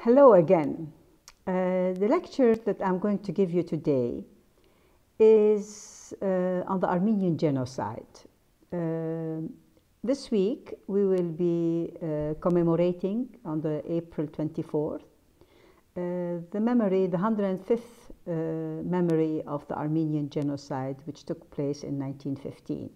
Hello again. The lecture that I'm going to give you today is on the Armenian Genocide. This week we will be commemorating on the April 24th the 105th memory of the Armenian Genocide, which took place in 1915.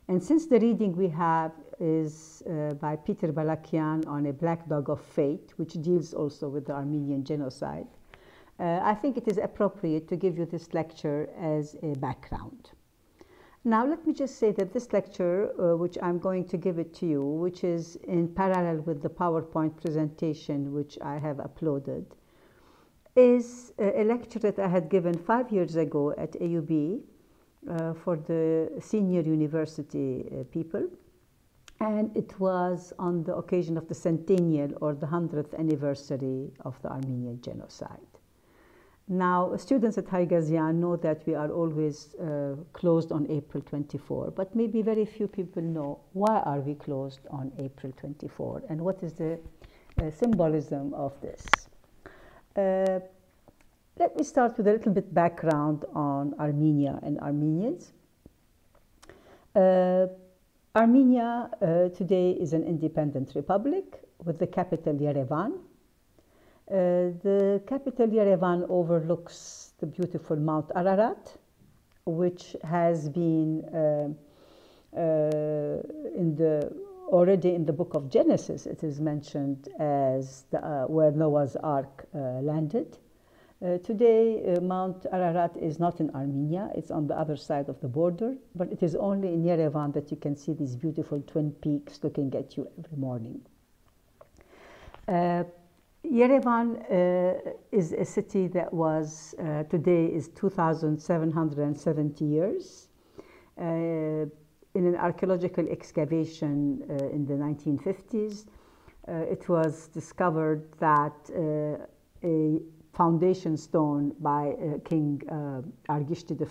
And since the reading we have is by Peter Balakian on A Black Dog of Fate, which deals also with the Armenian Genocide, I think it is appropriate to give you this lecture as a background. Now, let me just say that this lecture, which I'm going to give it to you, which is in parallel with the PowerPoint presentation which I have uploaded, is a lecture that I had given 5 years ago at AUB for the senior university people. And it was on the occasion of the centennial or the 100th anniversary of the Armenian Genocide. Now, students at Haigazian know that we are always closed on April 24, but maybe very few people know why are we closed on April 24 and what is the symbolism of this. Let me start with a little bit background on Armenia and Armenians. Armenia today is an independent republic with the capital Yerevan. The capital Yerevan overlooks the beautiful Mount Ararat, which has been already in the book of Genesis. It is mentioned as where Noah's Ark landed. Today, Mount Ararat is not in Armenia. It's on the other side of the border, but it is only in Yerevan that you can see these beautiful twin peaks looking at you every morning. Yerevan is a city that was, today is 2,770 years. In an archaeological excavation in the 1950s, it was discovered that a foundation stone by King Argishti I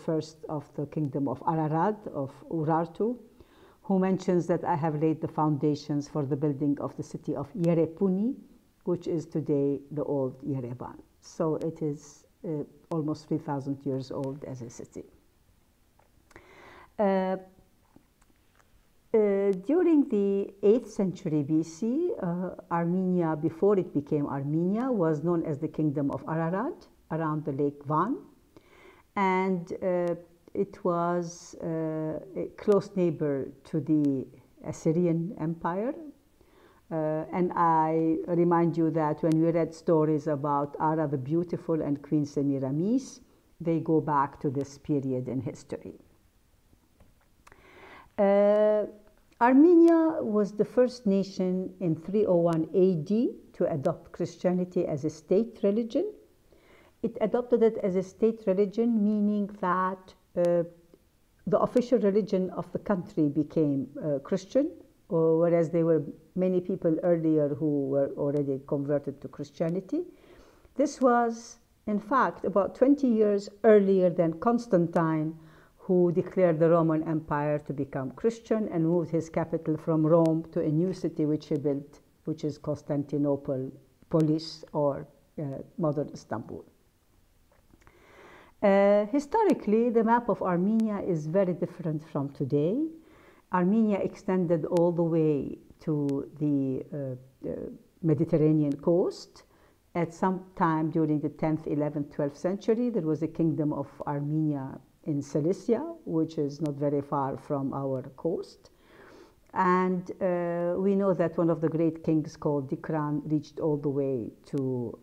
of the kingdom of Ararat, of Urartu, who mentions that I have laid the foundations for the building of the city of Yerepuni, which is today the old Yerevan. So it is almost 3,000 years old as a city. During the 8th century BC, Armenia, before it became Armenia, was known as the Kingdom of Ararat, around the Lake Van. And it was a close neighbor to the Assyrian Empire. And I remind you that when we read stories about Arda the Beautiful and Queen Semiramis, they go back to this period in history. Armenia was the first nation in 301 AD to adopt Christianity as a state religion. It adopted it as a state religion, meaning that the official religion of the country became Christian, whereas there were many people earlier who were already converted to Christianity. This was, in fact, about 20 years earlier than Constantine, who declared the Roman Empire to become Christian and moved his capital from Rome to a new city which he built, which is Constantinople, Polis, or modern Istanbul. Historically, the map of Armenia is very different from today. Armenia extended all the way to the Mediterranean coast. At some time during the 10th, 11th, 12th century, there was a kingdom of Armenia in Cilicia, which is not very far from our coast. And we know that one of the great kings called Dikran reached all the way to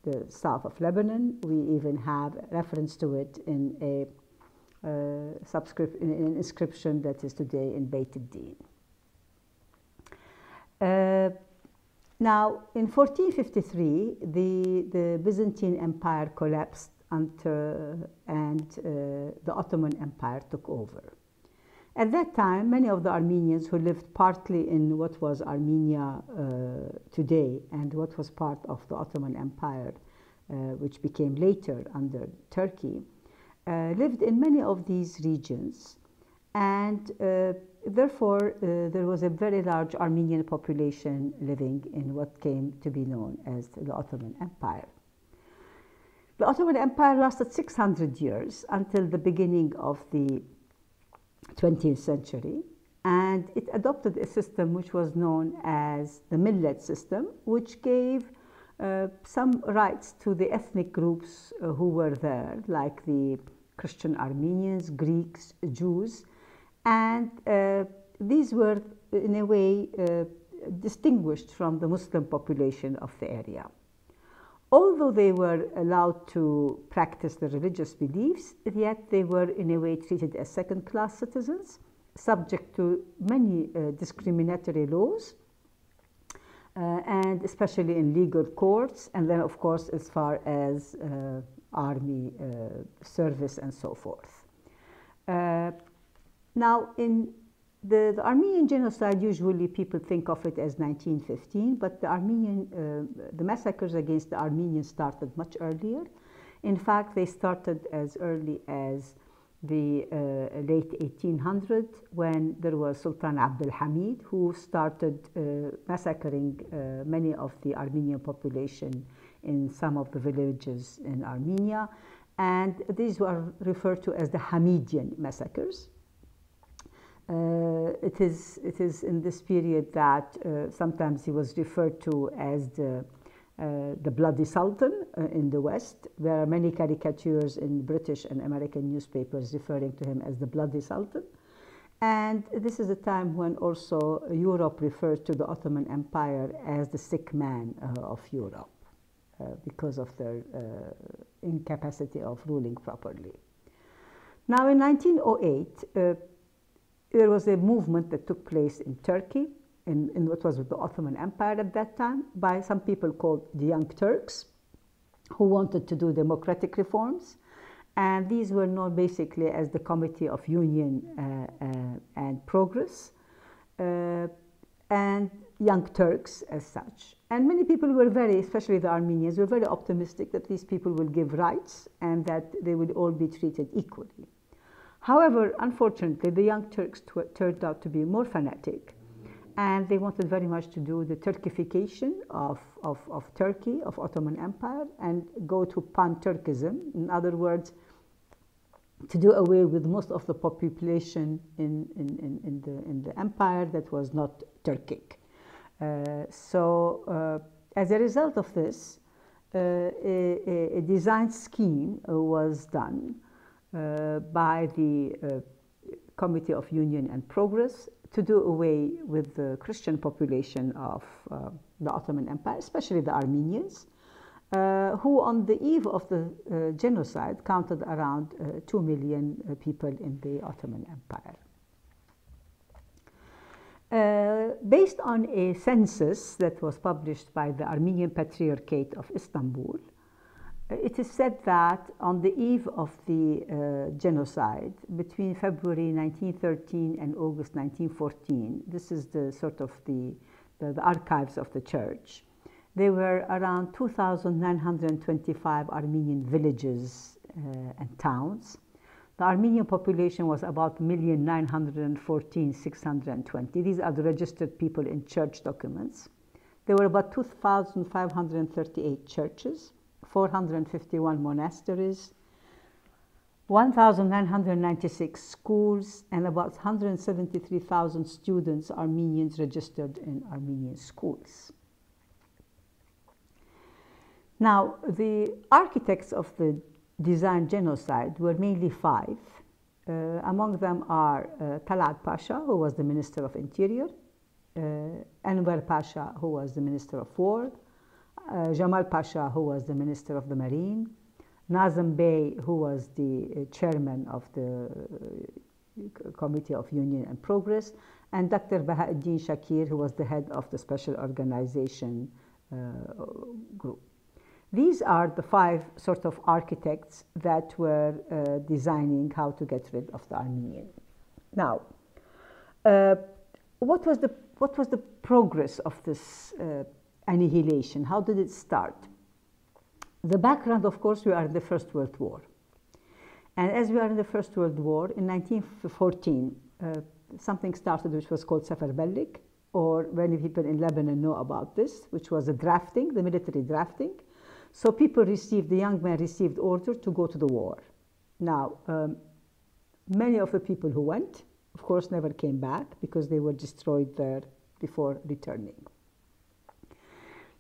the south of Lebanon. We even have reference to it in an inscription that is today in Beit ad-Din. Now, in 1453, the Byzantine Empire collapsed and the Ottoman Empire took over. At that time, many of the Armenians who lived partly in what was Armenia today and what was part of the Ottoman Empire, which became later under Turkey, lived in many of these regions. and therefore there was a very large Armenian population living in what came to be known as the Ottoman Empire. The Ottoman Empire lasted 600 years until the beginning of the 20th century, and it adopted a system which was known as the millet system, which gave some rights to the ethnic groups who were there, like the Christian Armenians, Greeks, Jews, and these were in a way distinguished from the Muslim population of the area. Although they were allowed to practice their religious beliefs, yet they were in a way treated as second-class citizens, subject to many discriminatory laws, and especially in legal courts, and then of course as far as army service and so forth. Now, in the Armenian Genocide, usually people think of it as 1915, but the massacres against the Armenians started much earlier. In fact, they started as early as the late 1800s, when there was Sultan Abdul Hamid, who started massacring many of the Armenian population in some of the villages in Armenia, and these were referred to as the Hamidian massacres. It is in this period that sometimes he was referred to as the Bloody Sultan in the West. There are many caricatures in British and American newspapers referring to him as the Bloody Sultan. And this is a time when also Europe referred to the Ottoman Empire as the sick man of Europe because of their incapacity of ruling properly. Now, in 1908, there was a movement that took place in Turkey, in what was the Ottoman Empire at that time, by some people called the Young Turks, who wanted to do democratic reforms. And these were known basically as the Committee of Union and Progress, and Young Turks as such. And many people were especially the Armenians, were very optimistic that these people will give rights and that they would all be treated equally. However, unfortunately, the Young Turks turned out to be more fanatic, and they wanted very much to do the Turkification of Turkey, of Ottoman Empire, and go to pan-Turkism. In other words, to do away with most of the population in the empire that was not Turkic. As a result of this, a design scheme was done by the Committee of Union and Progress to do away with the Christian population of the Ottoman Empire, especially the Armenians, who on the eve of the genocide counted around 2 million people in the Ottoman Empire. Based on a census that was published by the Armenian Patriarchate of Istanbul, it is said that on the eve of the genocide, between February 1913 and August 1914, this is the sort of the archives of the church, there were around 2,925 Armenian villages and towns. The Armenian population was about 1,914,620. These are the registered people in church documents. There were about 2,538 churches, 451 monasteries, 1,996 schools, and about 173,000 students, Armenians, registered in Armenian schools. Now, the architects of the design genocide were mainly 5. Among them are Talat Pasha, who was the Minister of Interior, Enver Pasha, who was the Minister of War, Jamal Pasha, who was the Minister of the Marine, Nazım Bey, who was the chairman of the Committee of Union and Progress, and Dr. Bahauddin Shakir, who was the head of the Special Organization group. These are the 5 sort of architects that were designing how to get rid of the Armenian. Now, what was the progress of this annihilation? How did it start? The background, of course, we are in the First World War. And as we are in the First World War, in 1914, something started which was called Seferberlik, or many people in Lebanon know about this, which was a drafting, the military drafting. So people received, the young men received order to go to the war. Now, many of the people who went, of course, never came back because they were destroyed there before returning.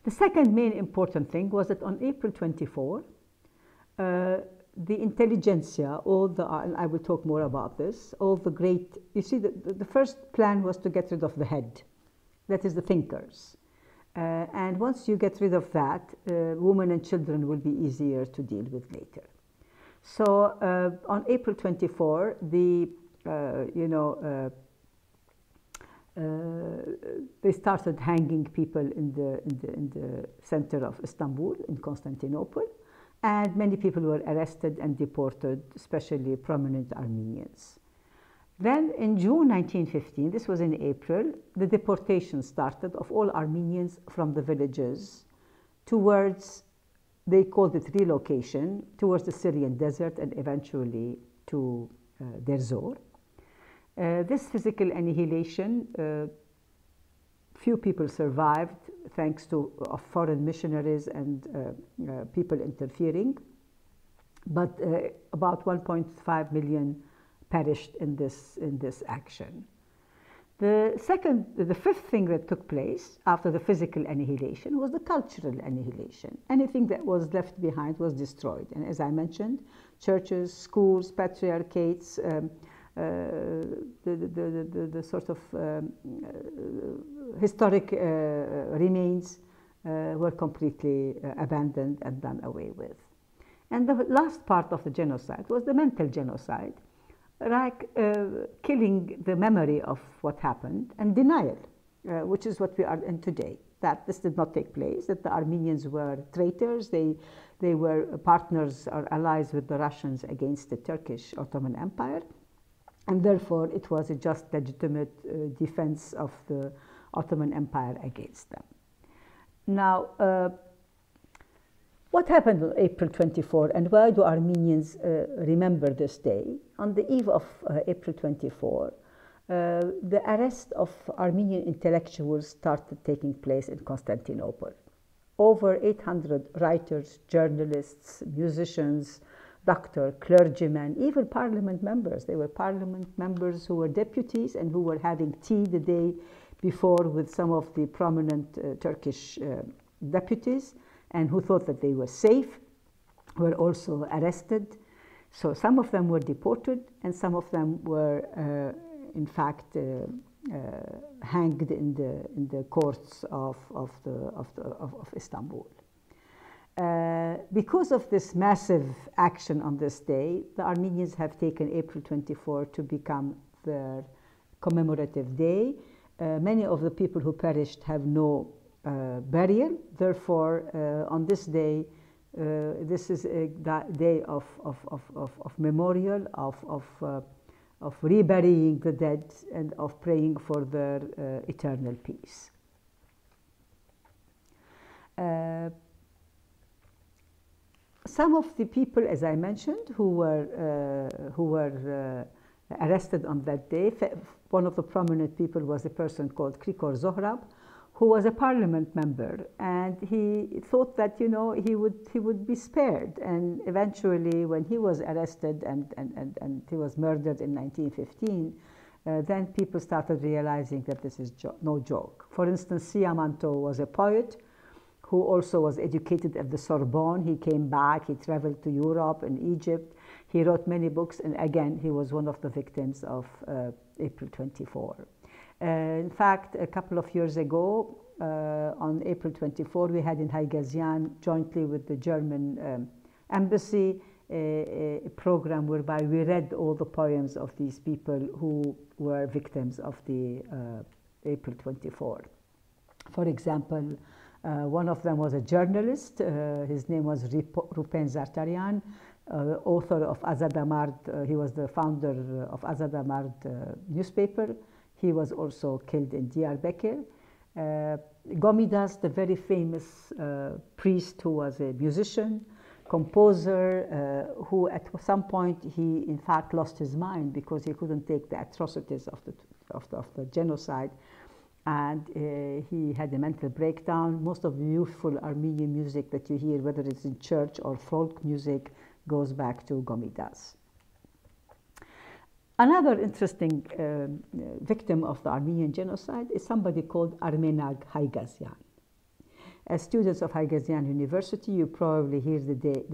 The second main important thing was that on April 24, the intelligentsia, and I will talk more about this, all the great, you see, the first plan was to get rid of the head, that is the thinkers. And once you get rid of that, women and children will be easier to deal with later. So on April 24, they started hanging people in the center of Istanbul, in Constantinople, and many people were arrested and deported, especially prominent Armenians. Then in June 1915, this was in April, the deportation started of all Armenians from the villages towards, they called it relocation, towards the Syrian desert and eventually to Deir Zor. This physical annihilation, few people survived thanks to foreign missionaries and people interfering, but about 1.5 million perished in this action. The fifth thing that took place after the physical annihilation was the cultural annihilation. Anything that was left behind was destroyed. And as I mentioned, churches, schools, patriarchates, the sort of historic remains were completely abandoned and done away with. And the last part of the genocide was the mental genocide, like killing the memory of what happened and denial, which is what we are in today, that this did not take place, that the Armenians were traitors, they were partners or allies with the Russians against the Turkish Ottoman Empire, and therefore it was a just legitimate defense of the Ottoman Empire against them. Now, what happened on April 24, and why do Armenians remember this day? On the eve of April 24, the arrest of Armenian intellectuals started taking place in Constantinople. Over 800 writers, journalists, musicians, doctors, clergymen, even parliament members. There were parliament members who were deputies and who were having tea the day before with some of the prominent Turkish deputies, and who thought that they were safe, were also arrested. So some of them were deported, and some of them were, in fact, hanged in the courts of Istanbul. Because of this massive action on this day, the Armenians have taken April 24 to become their commemorative day. Many of the people who perished have no burial. Therefore, on this day, this is a day of memorial, of reburying the dead, and of praying for their eternal peace. Some of the people, as I mentioned, who were arrested on that day, one of the prominent people was a person called Krikor Zohrab, who was a parliament member, and he thought that, you know, he would be spared. And eventually, when he was arrested and he was murdered in 1915, then people started realizing that this is no joke. For instance, Siamanto was a poet who also was educated at the Sorbonne. He came back, he traveled to Europe and Egypt. He wrote many books, and again, he was one of the victims of April 24. In fact, a couple of years ago, on April 24, we had in Haigazian, jointly with the German embassy, a program whereby we read all the poems of these people who were victims of the April 24. For example, one of them was a journalist. His name was Rupen Zartarian, author of Azadamard. He was the founder of Azadamard newspaper. He was also killed in Diyarbakir. Gomidas, the very famous priest who was a musician, composer who at some point he in fact lost his mind because he couldn't take the atrocities of the genocide, and he had a mental breakdown. Most of the youthful Armenian music that you hear, whether it's in church or folk music, goes back to Gomidas. Another interesting victim of the Armenian genocide is somebody called Armenag Haygazyan. As students of Haygazyan University, you probably hear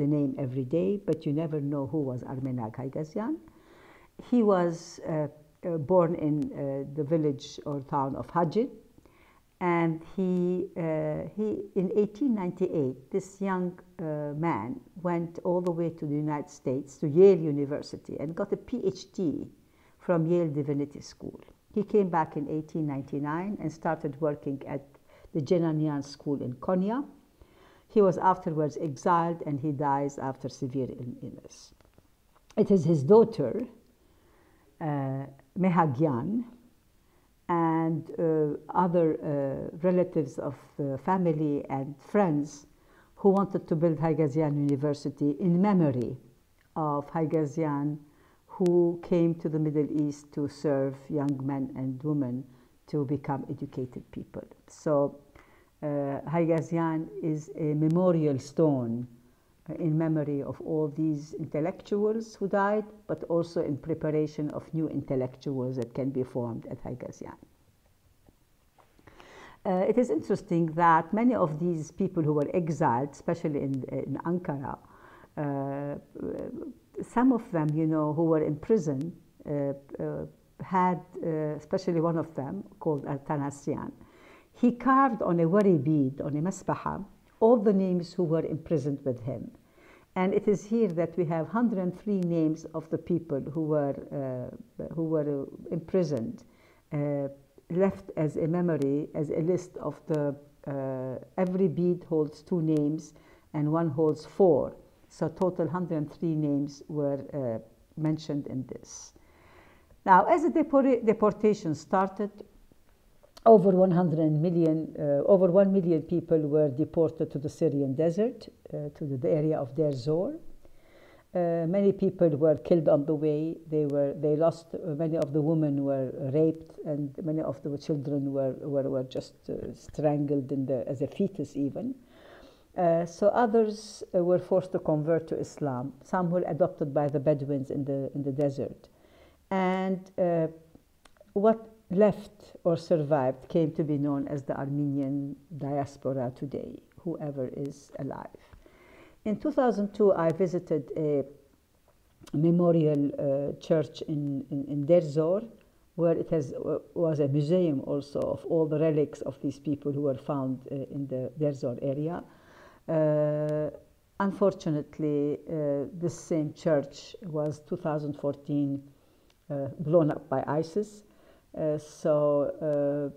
the name every day, but you never know who was Armenag Haygazyan. He was born in the village or town of Hajid, and he in 1898, this young man went all the way to the United States, to Yale University, and got a PhD from Yale Divinity School. He came back in 1899 and started working at the Jenanian School in Konya. He was afterwards exiled, and he dies after severe illness. It is his daughter, Mehagyan, and other relatives of the family and friends who wanted to build Haygazyan University in memory of Haygazyan, who came to the Middle East to serve young men and women to become educated people. So Haygazyan is a memorial stone in memory of all these intellectuals who died, but also in preparation of new intellectuals that can be formed at Haygazyan. It is interesting that many of these people who were exiled, especially in Ankara, some of them, you know, who were in prison, had, especially one of them called Artanasyan, he carved on a wari bead, on a masbaha, all the names who were imprisoned with him. And it is here that we have 103 names of the people who were imprisoned, left as a memory, as a list of the, every bead holds 2 names and one holds 4. So total 103 names were mentioned in this. Now, as the deportation started, over 1 million people were deported to the Syrian desert, to the area of Deir Zor. Many people were killed on the way. They lost. Many of the women were raped, and many of the children were just strangled as a fetus even. So others were forced to convert to Islam. Some were adopted by the Bedouins in the desert, and what left or survived came to be known as the Armenian diaspora today, whoever is alive. In 2002, I visited a memorial church in Deir Zor, where it was a museum also of all the relics of these people who were found in the Deir Zor area. Unfortunately, this same church was 2014 blown up by ISIS. So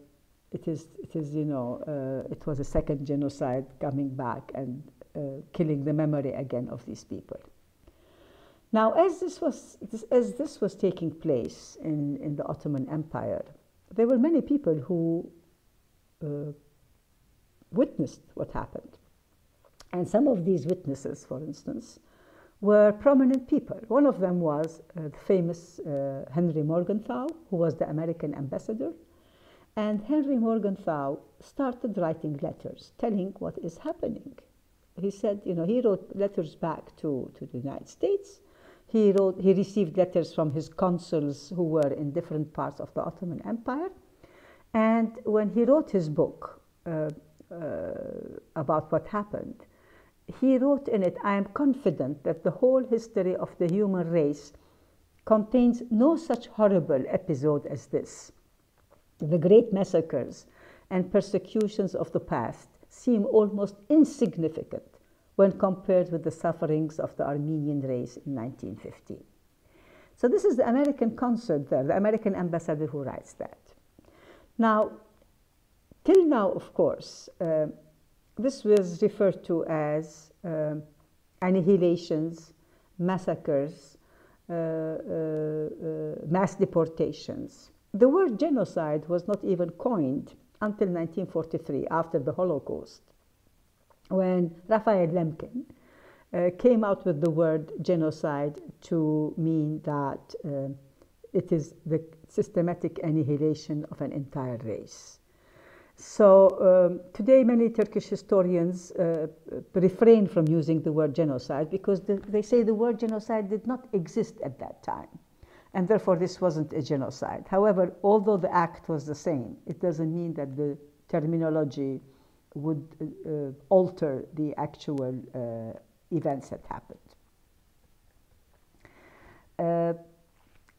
it is, you know, it was a second genocide coming back and killing the memory again of these people. Now, as this was taking place in the Ottoman Empire, there were many people who witnessed what happened. And some of these witnesses, for instance, were prominent people. One of them was the famous Henry Morgenthau, who was the American ambassador. And Henry Morgenthau started writing letters telling what is happening. He said, you know, he wrote letters back to the United States. He received letters from his consuls who were in different parts of the Ottoman Empire. And when he wrote his book about what happened, he wrote in it, "I am confident that the whole history of the human race contains no such horrible episode as this. The great massacres and persecutions of the past seem almost insignificant when compared with the sufferings of the Armenian race in 1915. So this is the American consul there, the American ambassador who writes that. Now, till now, of course, this was referred to as annihilations, massacres, mass deportations. The word genocide was not even coined until 1943, after the Holocaust, when Raphael Lemkin came out with the word genocide to mean that it is the systematic annihilation of an entire race. So today many Turkish historians refrain from using the word genocide because they say the word genocide did not exist at that time, and therefore this wasn't a genocide. However, although the act was the same, it doesn't mean that the terminology would alter the actual events that happened.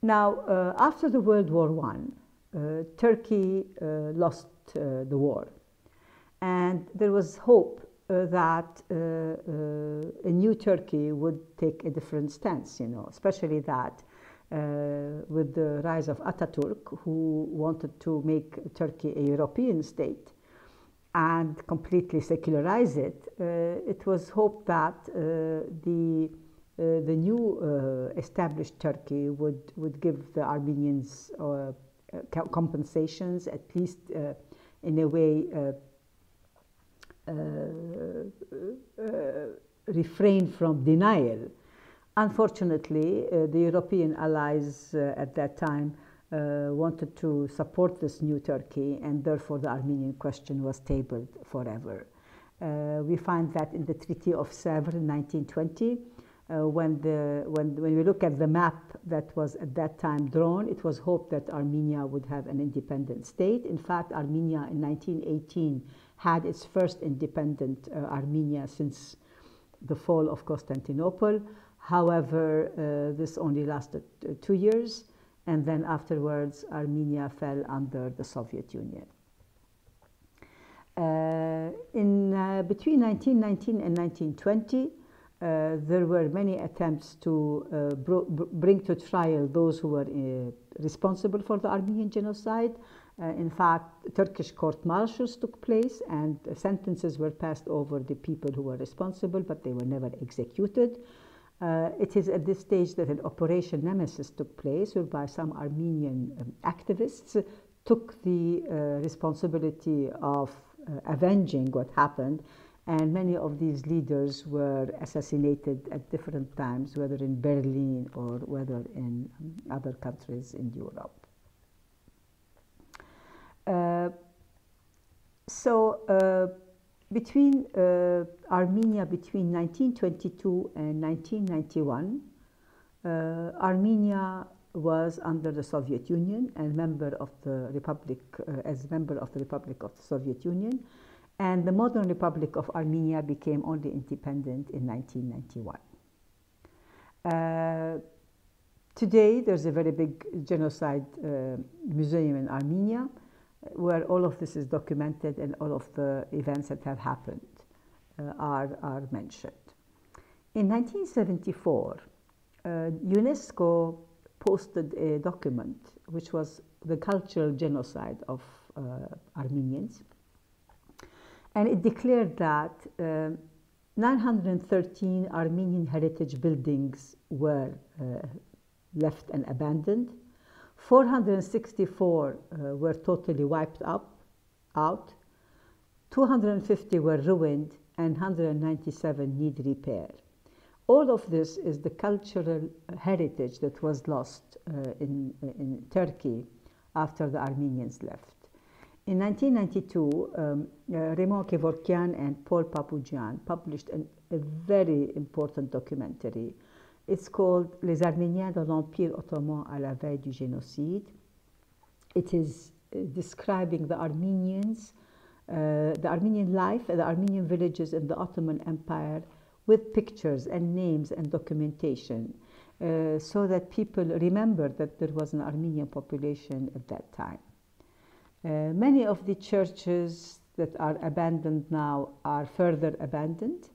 Now, after the World War I, Turkey lost the war, and there was hope that a new Turkey would take a different stance, especially that with the rise of Atatürk, who wanted to make Turkey a European state and completely secularize it. It was hoped that the new established Turkey would give the Armenians compensations, at least in a way refrain from denial. Unfortunately, the European allies at that time wanted to support this new Turkey, and therefore the Armenian question was tabled forever. We find that in the Treaty of Sèvres in 1920, when we look at the map that was at that time drawn, it was hoped that Armenia would have an independent state. In fact, Armenia in 1918 had its first independent Armenia since the fall of Constantinople. However, this only lasted 2 years, and then afterwards Armenia fell under the Soviet Union. Between 1919 and 1920, there were many attempts to bring to trial those who were responsible for the Armenian genocide. In fact, Turkish court-martials took place and sentences were passed over the people who were responsible, but they were never executed. It is at this stage that an Operation Nemesis took place, whereby some Armenian activists took the responsibility of avenging what happened, and many of these leaders were assassinated at different times, whether in Berlin or whether in other countries in Europe. Between Armenia between 1922 and 1991, Armenia was under the Soviet Union and member of the Republic, as member of the Republic of the Soviet Union, and the modern Republic of Armenia became only independent in 1991. Today, there's a very big genocide museum in Armenia, where all of this is documented and all of the events that have happened are mentioned. In 1974, UNESCO posted a document which was the cultural genocide of Armenians, and it declared that 913 Armenian heritage buildings were left and abandoned. 464 were totally wiped out, 250 were ruined, and 197 need repair. All of this is the cultural heritage that was lost in Turkey after the Armenians left. In 1992, Raymond Kevorkian and Paul Papoujian published a very important documentary. It's called Les Arméniens dans l'Empire Ottoman à la veille du génocide. It is describing the Armenians, the Armenian life, the Armenian villages in the Ottoman Empire with pictures and names and documentation so that people remember that there was an Armenian population at that time. Many of the churches that are abandoned now are further abandoned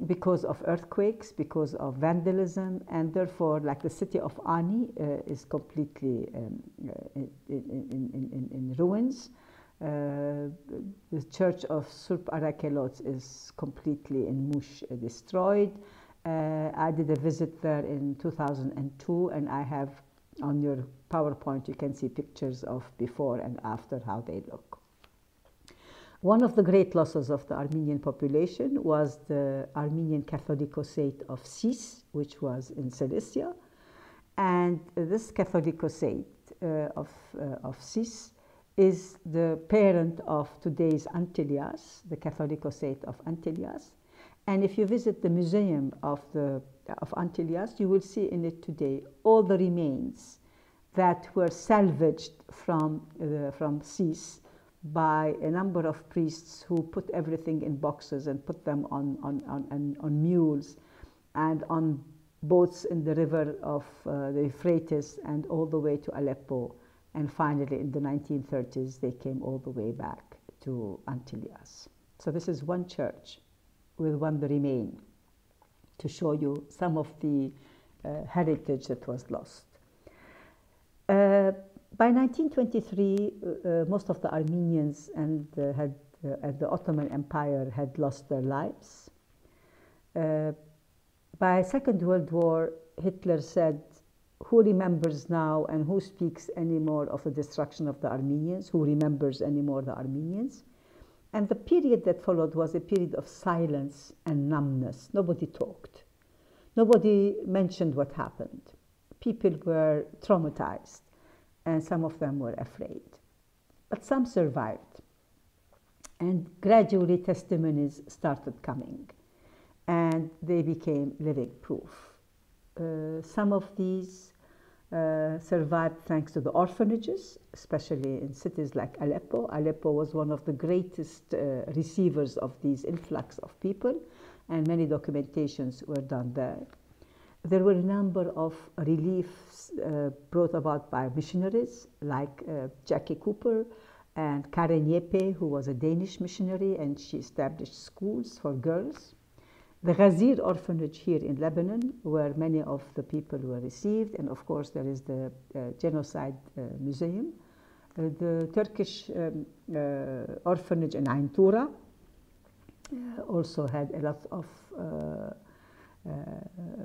because of earthquakes, because of vandalism, and therefore, like the city of Ani is completely in ruins. The church of Surp Arakelot is completely in mush, destroyed. I did a visit there in 2002, and I have on your PowerPoint, you can see pictures of before and after how they look. One of the great losses of the Armenian population was the Armenian Catholicosate of Sis, which was in Cilicia. And this Catholicosate of Sis is the parent of today's Antelias, the Catholicosate of Antelias. And if you visit the museum of Antelias, you will see in it today all the remains that were salvaged from Sis by a number of priests who put everything in boxes and put them on mules and on boats in the river of the Euphrates and all the way to Aleppo. And finally, in the 1930s, they came all the way back to Antelias. So this is one church with one remain to show you some of the heritage that was lost. By 1923, most of the Armenians and the Ottoman Empire had lost their lives. By Second World War, Hitler said, who remembers now and who speaks anymore of the destruction of the Armenians? Who remembers anymore the Armenians? And the period that followed was a period of silence and numbness. Nobody talked. Nobody mentioned what happened. People were traumatized, and some of them were afraid. But some survived. And gradually testimonies started coming, and they became living proof. Some of these survived thanks to the orphanages, especially in cities like Aleppo. Aleppo was one of the greatest receivers of these influx of people, and many documentations were done there. There were a number of reliefs brought about by missionaries like Jackie Cooper and Karen Yepe, who was a Danish missionary, and she established schools for girls. The Ghazir orphanage here in Lebanon, where many of the people were received, and of course there is the Genocide Museum. The Turkish orphanage in Ain Tura also had a lot of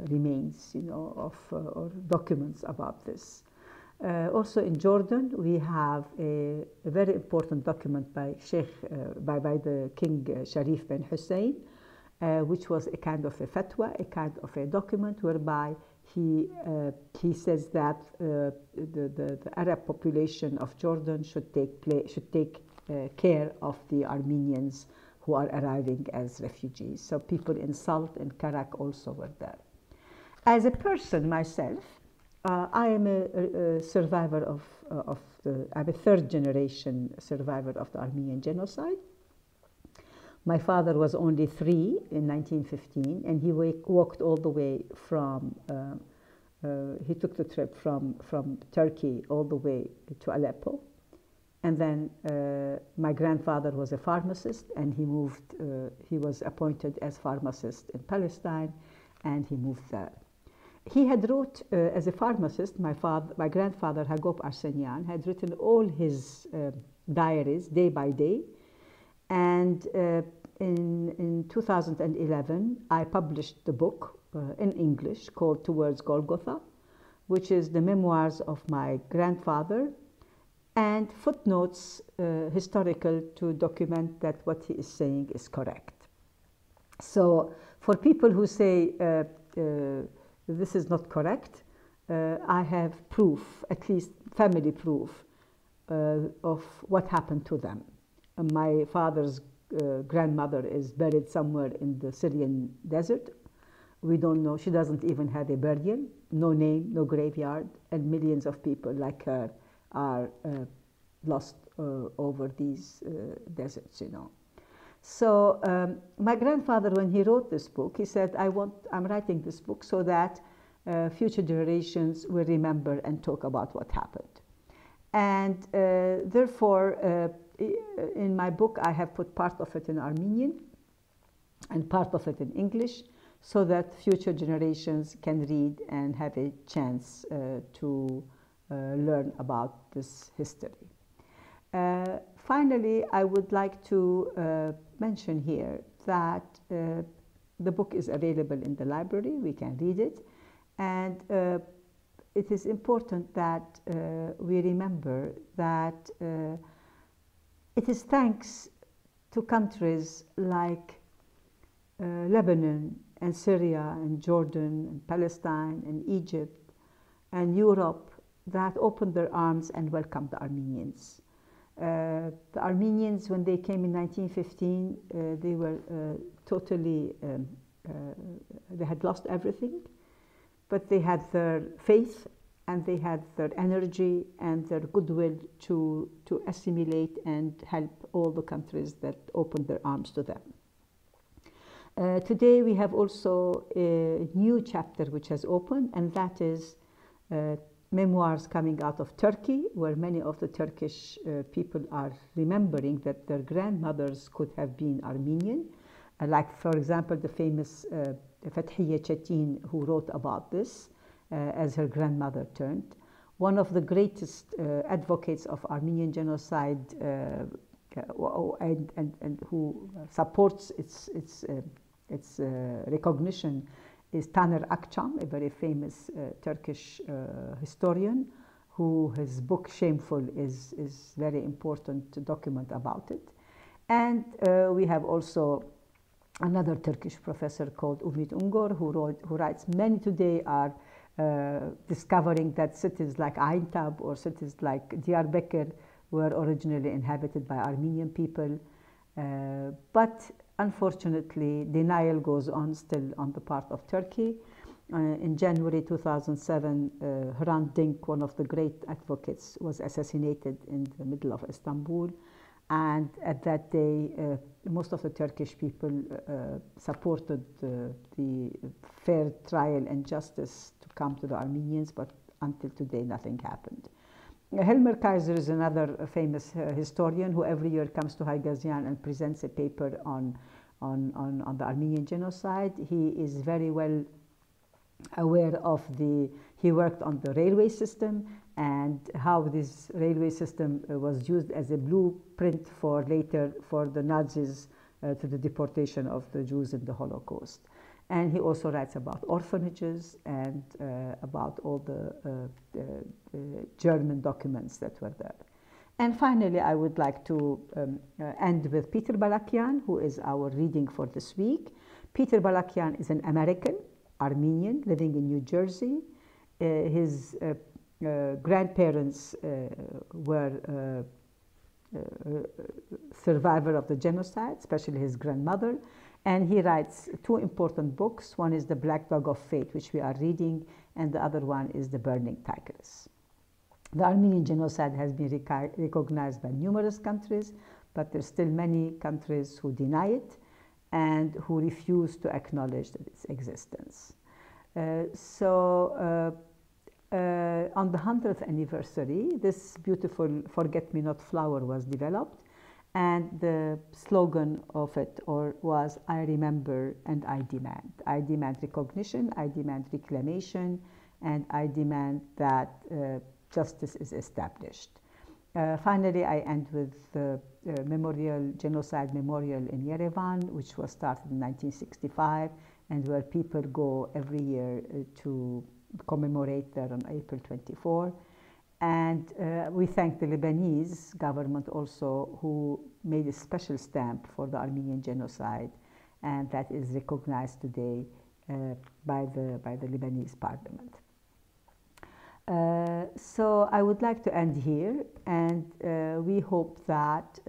remains, or documents about this. Also in Jordan, we have a very important document by by the King Sharif bin Hussein, which was a kind of a fatwa, a kind of a document whereby he says that the Arab population of Jordan should take care of the Armenians who are arriving as refugees. So people in Salt and Karak also were there. As a person myself, I am a survivor I'm a third generation survivor of the Armenian Genocide. My father was only 3 in 1915, and he walked all the way from, he took the trip from Turkey all the way to Aleppo. And then my grandfather was a pharmacist, and he was appointed as pharmacist in Palestine, and he moved there. He had wrote, as a pharmacist, my grandfather, Hagop Arsenian, had written all his diaries day by day. And in 2011, I published the book in English called Towards Golgotha, which is the memoirs of my grandfather and footnotes historical to document that what he is saying is correct. So for people who say this is not correct, I have proof, at least family proof, of what happened to them. My father's grandmother is buried somewhere in the Syrian desert. We don't know. She doesn't even have a burial, no name, no graveyard, and millions of people like her are lost over these deserts, So my grandfather, when he wrote this book, he said, I'm writing this book so that future generations will remember and talk about what happened. And therefore, in my book, I have put part of it in Armenian and part of it in English so that future generations can read and have a chance to learn about this history. Finally, I would like to mention here that the book is available in the library. We can read it. And it is important that we remember that it is thanks to countries like Lebanon and Syria and Jordan and Palestine and Egypt and Europe that opened their arms and welcomed the Armenians. The Armenians, when they came in 1915, they were totally, they had lost everything, but they had their faith and they had their energy and their goodwill to assimilate and help all the countries that opened their arms to them. Today we have also a new chapter which has opened, and that is memoirs coming out of Turkey, where many of the Turkish people are remembering that their grandmothers could have been Armenian. Like, for example, the famous Fethiye Çetin, who wrote about this as her grandmother turned. One of the greatest advocates of Armenian genocide and who supports its recognition is Taner Akçam, a very famous Turkish historian, who his book Shameful is very important document about it. And we have also another Turkish professor called Ümit Ungor, who writes, many today are discovering that cities like Aintab or cities like Diyarbakir were originally inhabited by Armenian people. But unfortunately, denial goes on still on the part of Turkey. In January 2007, Hrant Dink, one of the great advocates, was assassinated in the middle of Istanbul. And at that day, most of the Turkish people supported the fair trial and justice to come to the Armenians, but until today, nothing happened. Helmer Kaiser is another famous historian who every year comes to Haigazian and presents a paper on the Armenian genocide. He is very well aware of he worked on the railway system and how this railway system was used as a blueprint for later for the Nazis to the deportation of the Jews in the Holocaust. And he also writes about orphanages and about all the German documents that were there. And finally, I would like to end with Peter Balakian, who is our reading for this week. Peter Balakian is an American, Armenian, living in New Jersey. His grandparents were survivor of the genocide, especially his grandmother. And he writes two important books. One is The Black Dog of Fate, which we are reading, and the other one is The Burning Tigris. The Armenian genocide has been recognized by numerous countries, but there's still many countries who deny it and who refuse to acknowledge its existence. On the 100th anniversary, this beautiful forget-me-not flower was developed, and the slogan of it was, I remember and I demand. I demand recognition, I demand reclamation, and I demand that justice is established. Finally, I end with the genocide memorial in Yerevan, which was started in 1965, and where people go every year to commemorate there on April 24. And we thank the Lebanese government also, who made a special stamp for the Armenian genocide, and that is recognized today by the Lebanese parliament. So I would like to end here, and we hope that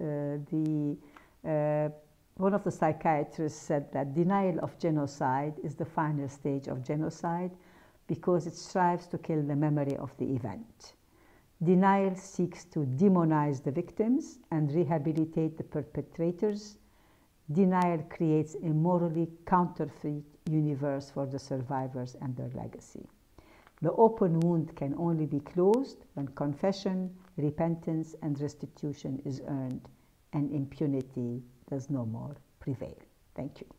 one of the psychiatrists said that denial of genocide is the final stage of genocide because it strives to kill the memory of the event. Denial seeks to demonize the victims and rehabilitate the perpetrators. Denial creates a morally counterfeit universe for the survivors and their legacy. The open wound can only be closed when confession, repentance, and restitution is earned, and impunity does no more prevail. Thank you.